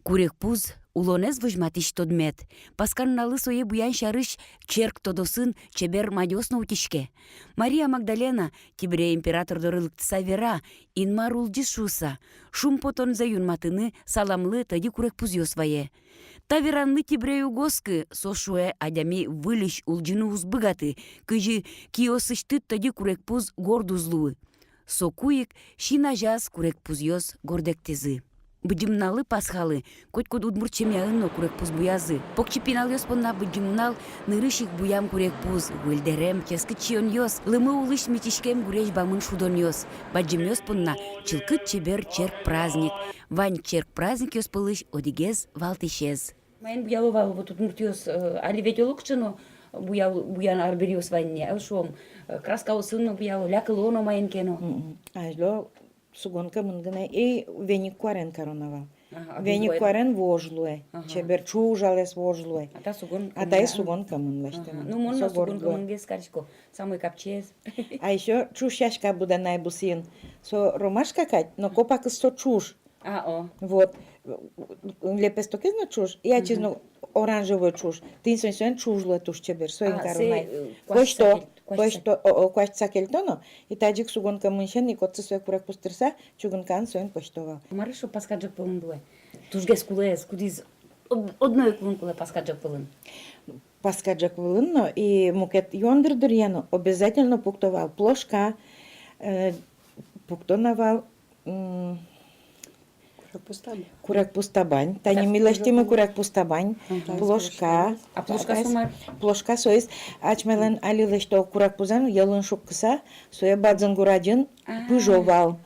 Курек пуз улонез выжматиш тодмет. Пасканналы сое буян шарыш черк тодосын чебер мадёсно утишке. Мария Магдалена тибре император дорылыктыса вера, инмар улди шуса. Шум потон за юнматыны саламлы тади курек пуз ёсвае. Таверанны тибре югоскы сошуэ адями вылищ улджины узбыгаты, кыжи киосыштыт тади курек пуз гордузлуы. Сокуик шина жаз курек пуз ёс гордектезы. Быджимналы пасхалы, коть-код удмурчемяынно курек пуз буязы. Покчипинал ёс понна быджимнал, нырышик буям курек пуз. Гуэлдерем, ческычион ёс, лымы улыш митишкем гуреш бамын шудон ёс. Баджим ёс понна, чылкыт чебер черк праздник. Вань черк праздник ёс пылыш, одигез валтишез. Майын буяловал вот удмурт ёс, али ведь олукчыно буян арбериос ванне, алшом. Краска сынно буяло, лякылоно майын кено. Ажло сугонка мынгына и веник куарен коронавал. Веник куарен вожлуе. Чебер чужалес вожлуе. А та и сугонка мынлашты. Ну, можно сугонка мынгес карчко. Самый капчез. А еще чушашка буде найбусин. Со ромашка кать, но копак со чуш. Вот. Лепесток изна чуш. Я чизну оранжевую чуш. Ты сон чужлуе туш чебер. Соин коронай. Квашца кельтоно, и таджик сугонка мыншен, и котцы свой курак пустырса, чугункан соин почтовал. Марышо паскаджак пылын дуе. Тужгес кулес, кудиз одной кулын куле паскаджак пылын. Паскаджак пылын, но и мукет йондыр дырьяно обязательно пуктовал плошка, пуктонавал курак пустабань. Тани милаштимы курак пустабань. Плошка. А плошка сумар? Плошка соис. Ачмелен алилышто курак пузан, ялын шуккыса, соя бадзын гураджын пыжовал.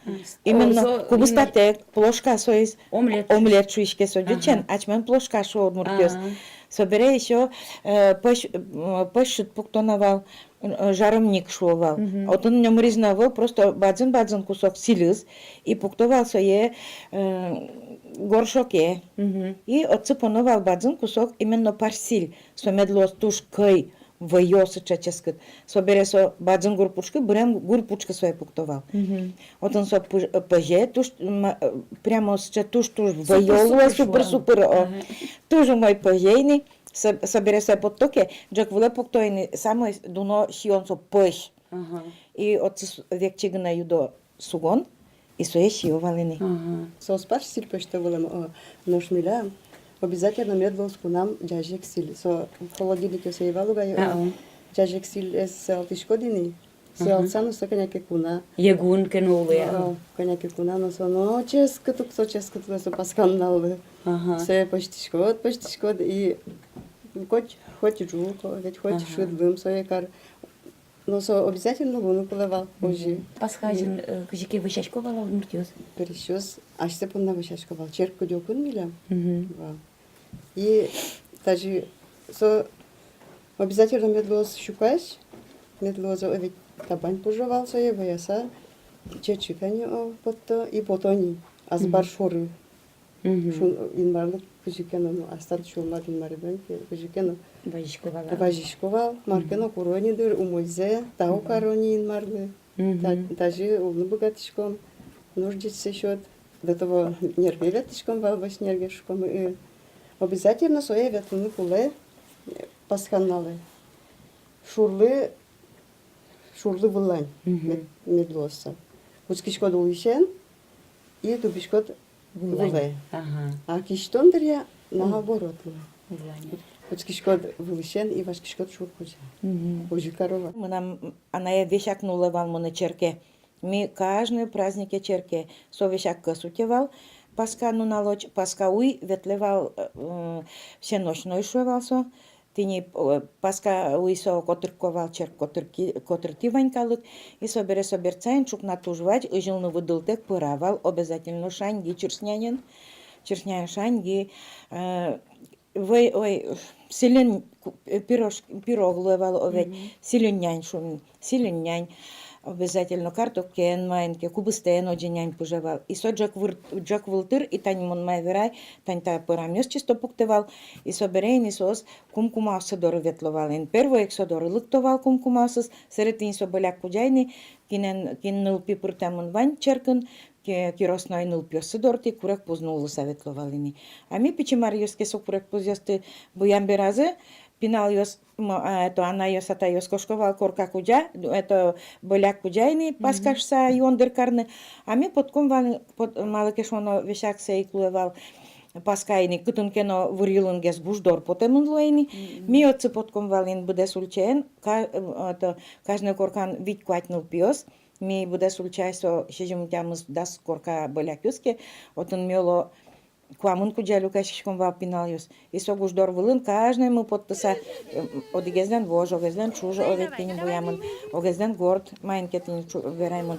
Именно кубыстатек, плошка соис. Омлет шуишке соджучен. Ачмен плошка шо одмуртёс. Собере еще пышут пуктонавал. Жаромник шовал. Отын нем ризнавал просто бадзын кусок силыз и пуктовал свое горшоке. И отцепоновал бадзын кусок именно парсиль. Со медлос туш кай вайосы чаческат. Собере со бадзын гурпучка, брен гурпучка свое пуктовал. Отын со паже туш прямо с туш вайолуа супер. Тоже мой пажейный. Събере се потоке, джак воле поктојни само дуно шион со пъш. И от век чигна юдо сугон и со е шиовалени. Со спаш сил пъща волем нож миля, обязательно медвол скунам джажек сил. Со холодильнике се евалуга джажек сил е селтишкодини. Се алцано со каняке куна. Егун кеноле. Каняке куна, но со но ческато со пасканнал. Се пъщишкод и хоть жук, ведь хоть шудбым, соекар. Но со обязательно луну поливал позже. Пасхажин кыжике вышашковала удмуртёс. Перещёс, аж се понна вышашковал. Черку дёкун милям. И даже со обязательно медлоз щукаш, медлозо ведь табань пожевал сое, бояса, чечикани потто и потони, аз баршоры. Инмарлык кыжикено, астан шулмар инмарбен кыжикено. Бажишковал, маркено куронидыр, умойзе, тау карони инмарлы. Даже улны богатышком, нуждится счет. До того нервеветышком, валбаш нервешком. И обязательно свое ветлуны куле пасханалы. Шурлы вылань медлоса. Ускишкод улишен и дубишкод выле. А киштондыр я наоборот выле. Ускишкод вылишен и вашкишкод шуркузя. Божи корова. Она я вешакнула вал на черке. Мы каждый праздник черке. Со вешак косутевал. Паска ну налочь, паска уй ветлевал все ночной шувался. Тини паска уисо котырковал черк котырти ванькалык и соберцайн чук натужвать и жилну выдылтек пыравал обязательно шаньги черснянин шаньги силен пирог левал овет силен нянь обязательно карток кен майнке кубыстен оджинянь пожевал. И со джак вылтыр, и тань мон май верай, тань та пырамнёс чисто пуктевал, и соберейн и сос кумкумавсы доры ветловал. Ин перво ек со доры лыктовал кумкумавсыз, сырет ин со боляк пуджайни, кин нылпи пыртамын вань черкын, киросной ныл пёсы дорти курек познулы советловалини. А ми пичимар ёске со курек позёсты буян беразе, пинал ёс, это она ёс ата ёс кошковал корка куджа, это боляк куджайни паскашса йондер карны, а ми подком под малыкешоно вешак се иклуевал паскайни кытынкено вырилын гес буждор потемын луэни, ми отцы подком валин буде сульчен, каждый коркан вить кватнул пёс, ми буде сульчайсо шежимутямыз дас корка боляк ёске, отын мёло куамын куджалю кашишком вапинал ёс. И со буждор вылын каждый мы подписа одигезден вож, огезден чуж, оветтини буямын, огезден горд, майнкетин вераймын.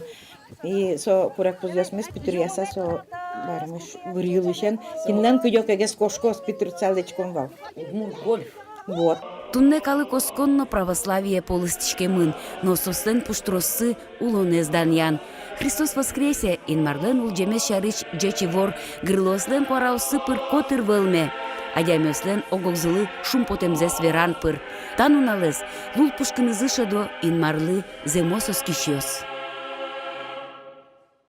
И со курек позёс мес питурьяса со бармыш вырилышен, киннен куйок эгес кошкос питур цалдечком вал. Вот. Тунне калы косконно православие полыстичке мын, но сослен пуштроссы улонездан ян. Христос воскресе, инмарлен улжемес шарыч джечи вор, грылослен кораусы пыр котыр вылме. Адямёслен огогзылы шум потемзес веран пыр. Тануналес, лул пушкынызышадо инмарлы земосос кишёс.